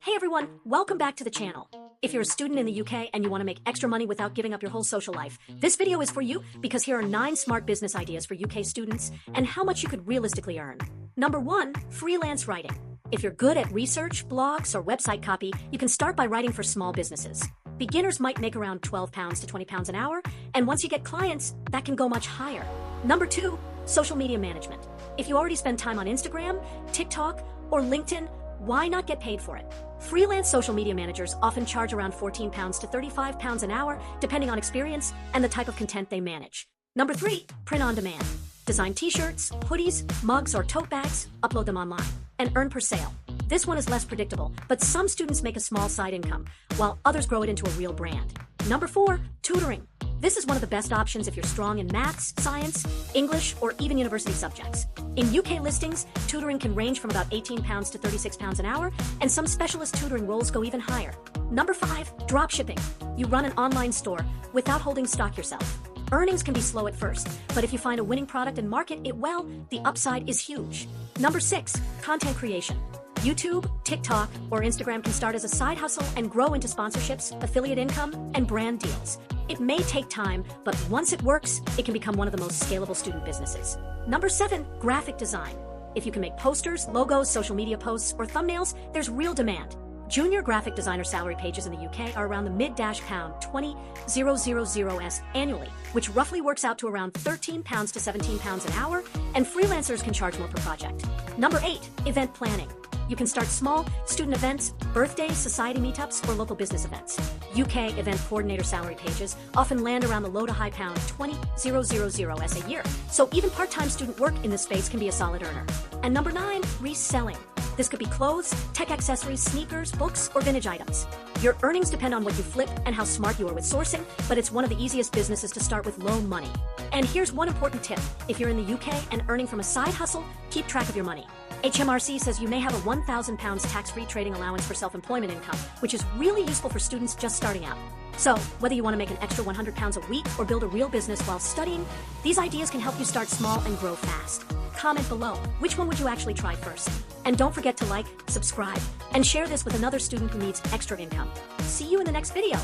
Hey everyone, welcome back to the channel. If you're a student in the UK and you want to make extra money without giving up your whole social life, this video is for you because here are 9 smart business ideas for UK students and how much you could realistically earn. Number 1, freelance writing. If you're good at research, blogs, or website copy, you can start by writing for small businesses. Beginners might make around £12 to £20 an hour, and once you get clients, that can go much higher. Number 2, social media management. If you already spend time on Instagram, TikTok, or LinkedIn, why not get paid for it? Freelance social media managers often charge around £14 to £35 an hour, depending on experience and the type of content they manage. Number 3, print on demand. Design t-shirts, hoodies, mugs, or tote bags, upload them online, and earn per sale. This one is less predictable, but some students make a small side income, while others grow it into a real brand. Number 4, tutoring. This is one of the best options if you're strong in maths, science, English, or even university subjects. In UK listings, tutoring can range from about £18 to £36 an hour, and some specialist tutoring roles go even higher. Number 5, dropshipping. You run an online store without holding stock yourself. Earnings can be slow at first, but if you find a winning product and market it well, the upside is huge. Number 6, content creation. YouTube, TikTok, or Instagram can start as a side hustle and grow into sponsorships, affiliate income, and brand deals. It may take time, but once it works, it can become one of the most scalable student businesses. Number 7, graphic design. If you can make posters, logos, social media posts, or thumbnails, there's real demand. Junior graphic designer salary pages in the UK are around the mid-£20,000s annually, which roughly works out to around £13 to £17 an hour, and freelancers can charge more per project. Number 8, event planning. You can start small, student events, birthdays, society meetups, or local business events. UK event coordinator salary pages often land around the low to high £20,000s a year, so even part-time student work in this space can be a solid earner. And number 9, reselling. This could be clothes, tech accessories, sneakers, books, or vintage items. Your earnings depend on what you flip and how smart you are with sourcing, but it's one of the easiest businesses to start with low money. And here's one important tip. If you're in the UK and earning from a side hustle, keep track of your money. HMRC says you may have a £1,000 tax-free trading allowance for self-employment income, which is really useful for students just starting out. So, whether you want to make an extra £100 a week or build a real business while studying, these ideas can help you start small and grow fast. Comment below, which one would you actually try first? And don't forget to like, subscribe, and share this with another student who needs extra income. See you in the next video.